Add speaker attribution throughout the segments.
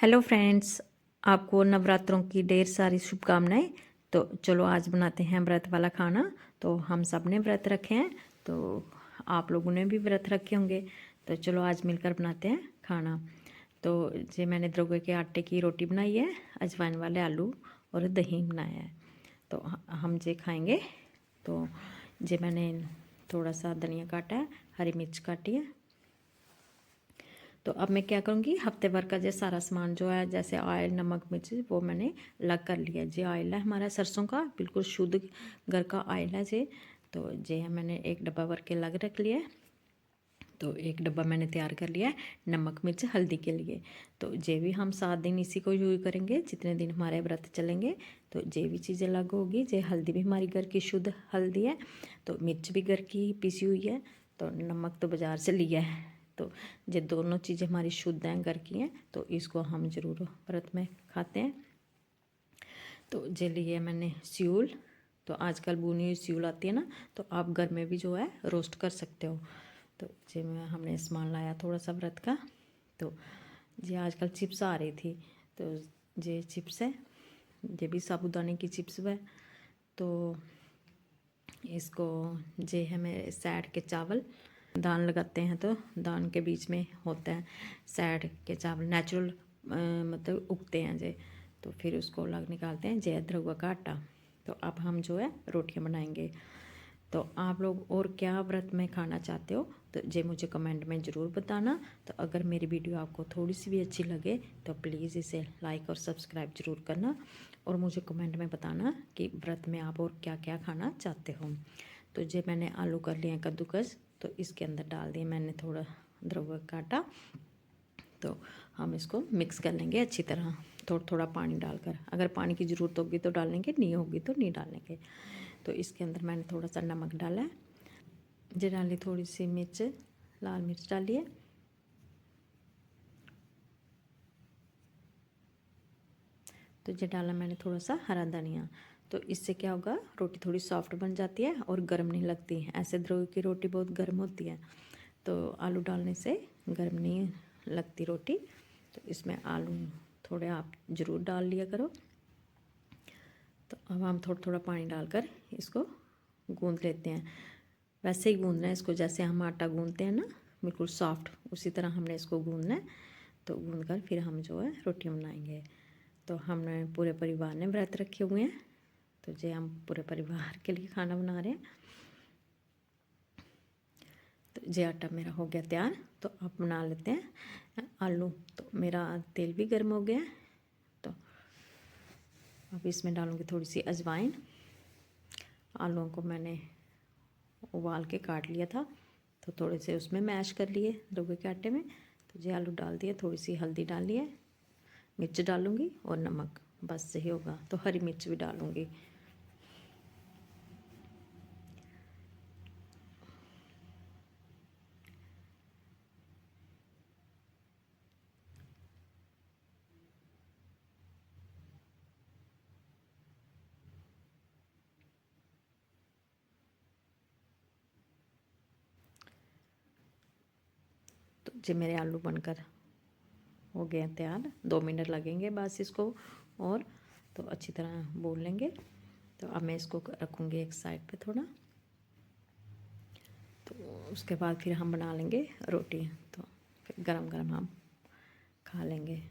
Speaker 1: Hello friends, आपको नवरात्रों की ढेर सारी शुभकामनाएं। तो चलो आज बनाते हैं व्रत वाला खाना। तो हम सब ने व्रत रखे हैं, तो आप लोगों ने भी व्रत रखे होंगे। तो चलो आज मिलकर बनाते हैं खाना। तो जे मैंने द्रोगे के आटे की रोटी बनाई है, अजवाइन वाले आलू और दही बनाया है। तो हम जे खाएंगे। तो जे मैंने थोड़ा सा धनिया काटा है, हरी मिर्च काटी है। तो अब मैं क्या करूँगी, हफ्ते भर का जो सारा सामान जो है, जैसे ऑयल, नमक, मिर्च, वो मैंने अलग कर लिया। जो ऑयल है हमारा सरसों का, बिल्कुल शुद्ध घर का ऑयल है जे। तो जे मैंने एक डब्बा भर के अलग रख लिया है। तो एक डब्बा मैंने तैयार कर लिया है नमक, मिर्च, हल्दी के लिए। तो जे भी हम 7 दिन इसी को यूज करेंगे, जितने दिन हमारे व्रत चलेंगे। तो जे भी चीज़ें अलग होगी। जे हल्दी भी हमारी घर की शुद्ध हल्दी है, तो मिर्च भी घर की पिसी हुई है, तो नमक तो बाज़ार से लिया है। तो ये दोनों चीज़ें हमारी शुद्ध हैं, घर की हैं, तो इसको हम ज़रूर व्रत में खाते हैं। तो जे लिए मैंने स्यूल। तो आजकल भुनी हुई स्यूल आती है ना, तो आप घर में भी जो है रोस्ट कर सकते हो। तो जे में हमने सामान लाया थोड़ा सा व्रत का। तो जे आजकल चिप्स आ रही थी, तो जे चिप्स है, ये भी साबुदाने की चिप्स है। तो इसको जे है मेरे सैड के चावल दान लगाते हैं, तो दान के बीच में होता है सैड के चावल, नेचुरल मतलब उगते हैं जे। तो फिर उसको अलग निकालते हैं जे अदरक का आटा। तो अब हम जो है रोटियां बनाएंगे। तो आप लोग और क्या व्रत में खाना चाहते हो, तो जे मुझे कमेंट में ज़रूर बताना। तो अगर मेरी वीडियो आपको थोड़ी सी भी अच्छी लगे, तो प्लीज़ इसे लाइक और सब्सक्राइब ज़रूर करना। और मुझे कमेंट में बताना कि व्रत में आप और क्या क्या खाना चाहते हो। तो जे मैंने आलू कर लिए हैं कद्दूकस, तो इसके अंदर डाल दिए मैंने थोड़ा द्रव काटा। तो हम इसको मिक्स कर लेंगे अच्छी तरह, थोड़ा थोड़ा पानी डालकर। अगर पानी की ज़रूरत होगी तो डालेंगे, नहीं होगी तो नहीं डालेंगे। तो इसके अंदर मैंने थोड़ा सा नमक डाला है, जे डाली थोड़ी सी मिर्च, लाल मिर्च डाली है। तो ये डाला मैंने थोड़ा सा हरा धनिया। तो इससे क्या होगा, रोटी थोड़ी सॉफ्ट बन जाती है और गर्म नहीं लगती। ऐसे द्रोह की रोटी बहुत गर्म होती है, तो आलू डालने से गर्म नहीं लगती रोटी। तो इसमें आलू थोड़े आप ज़रूर डाल लिया करो। तो अब हम थोड़ा थोड़ा पानी डालकर इसको गूंद लेते हैं। वैसे ही गूंदना है इसको जैसे हम आटा गूंदते हैं ना, बिल्कुल सॉफ्ट, उसी तरह हमने इसको गूंदना है। तो गूंद कर फिर हम जो है रोटियां बनाएंगे। तो हमने पूरे परिवार ने व्रत रखे हुए हैं, तो जे हम पूरे परिवार के लिए खाना बना रहे हैं। तो जे आटा मेरा हो गया तैयार, तो अब बना लेते हैं आलू। तो मेरा तेल भी गर्म हो गया है। तो अब इसमें डालूँगी थोड़ी सी अजवाइन। आलूओं को मैंने उबाल के काट लिया था, तो थोड़े से उसमें मैश कर लिए डोगे के आटे में। तो जे आलू डाल दिए, थोड़ी सी हल्दी डाली है, मिर्च डालूँगी और नमक, बस सही होगा। तो हरी मिर्च भी डालूँगी। तो जे मेरे आलू बनकर हो गए तैयार, 2 मिनट लगेंगे बस इसको, और तो अच्छी तरह भून लेंगे। तो अब मैं इसको रखूँगी एक साइड पे थोड़ा। तो उसके बाद फिर हम बना लेंगे रोटी। तो फिर गरम गरम हम खा लेंगे।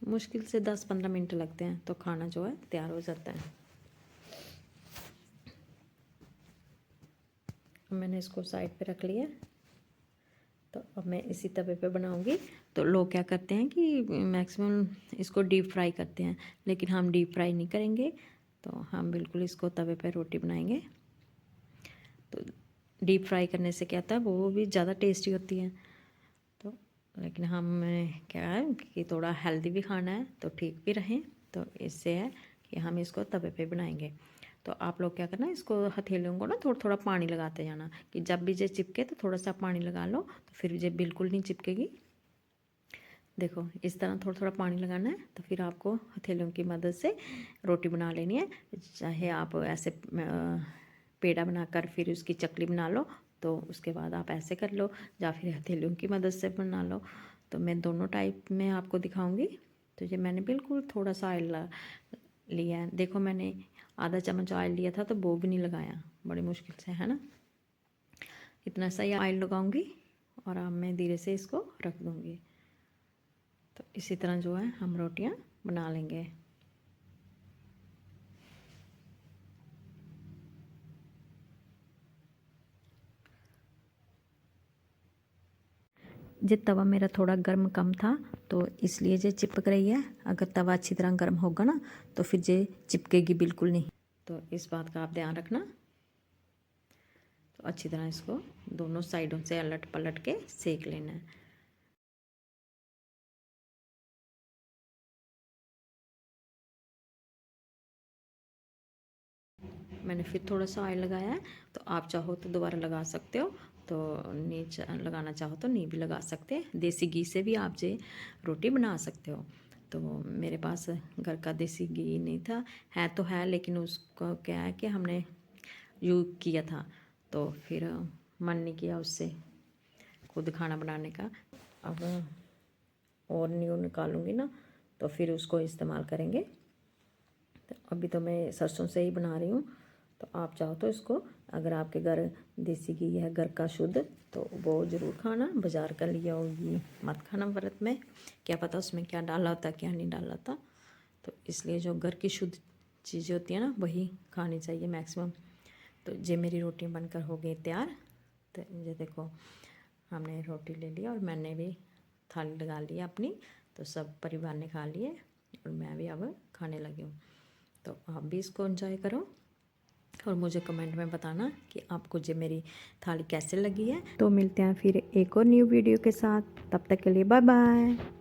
Speaker 1: मुश्किल से 10-15 मिनट लगते हैं, तो खाना जो है तैयार हो जाता है। मैंने इसको साइड पे रख लिया। तो अब मैं इसी तवे पे बनाऊंगी। तो लोग क्या करते हैं कि मैक्सिमम इसको डीप फ्राई करते हैं, लेकिन हम डीप फ्राई नहीं करेंगे। तो हम बिल्कुल इसको तवे पे रोटी बनाएंगे। तो डीप फ्राई करने से क्या होता है, वो भी ज़्यादा टेस्टी होती है। तो लेकिन हम क्या है कि थोड़ा हेल्दी भी खाना है, तो ठीक भी रहें। तो इससे है कि हम इसको तवे पे बनाएंगे। तो आप लोग क्या करना, इसको हथेलियों को ना थोड़ा थोड़ा पानी लगाते जाना, कि जब भी ये चिपके तो थोड़ा सा पानी लगा लो, तो फिर ये बिल्कुल नहीं चिपकेगी। देखो इस तरह थोड़ा थोड़ा पानी लगाना है। तो फिर आपको हथेलियों की मदद से रोटी बना लेनी है। चाहे आप ऐसे पेड़ा बनाकर फिर उसकी चकली बना लो, तो उसके बाद आप ऐसे कर लो या फिर हथेलियों की मदद से बना लो। तो मैं दोनों टाइप में आपको दिखाऊंगी। तो ये मैंने बिल्कुल थोड़ा सा ऑयल लिया है। देखो मैंने आधा चम्मच ऑयल लिया था तो वो भी नहीं लगाया, बड़ी मुश्किल से, है ना। इतना सा ही ऑयल लगाऊंगी और अब मैं धीरे से इसको रख दूंगी। तो इसी तरह जो है हम रोटियां बना लेंगे। ये तवा मेरा थोड़ा गर्म कम था तो इसलिए ये चिपक रही है। अगर तवा अच्छी तरह गर्म होगा ना तो फिर ये चिपकेगी बिल्कुल नहीं। तो इस बात का आप ध्यान रखना। तो अच्छी तरह इसको दोनों साइडों से अलट पलट के सेक लेना है। मैंने फिर थोड़ा सा ऑयल लगाया है, तो आप चाहो तो दोबारा लगा सकते हो, तो नीचे लगाना चाहो तो नहीं भी लगा सकते हैं। देसी घी से भी आप जे रोटी बना सकते हो। तो मेरे पास घर का देसी घी नहीं था, है तो है, लेकिन उसको क्या है कि हमने यूज़ किया था तो फिर मन नहीं किया उससे खुद खाना बनाने का। अब और न्यू निकालूंगी ना तो फिर उसको इस्तेमाल करेंगे। तो अभी तो मैं सरसों से ही बना रही हूँ। तो आप चाहो तो इसको, अगर आपके घर देसी घी है घर का शुद्ध, तो वो ज़रूर खाना। बाज़ार का लिया हो घी मत खाना व्रत में, क्या पता उसमें क्या डाला होता क्या नहीं डाला होता। तो इसलिए जो घर की शुद्ध चीज़ें होती हैं ना वही खानी चाहिए मैक्सिमम। तो ये मेरी रोटी बनकर हो गई तैयार। तो ये देखो हमने रोटी ले लिया और मैंने भी थाली लगा ली अपनी। तो सब परिवार ने खा लिए और मैं भी अब खाने लगी हूँ। तो आप भी इसको एंजॉय करो और मुझे कमेंट में बताना कि आपको जो मेरी थाली कैसे लगी है। तो मिलते हैं फिर एक और न्यू वीडियो के साथ, तब तक के लिए बाय बाय।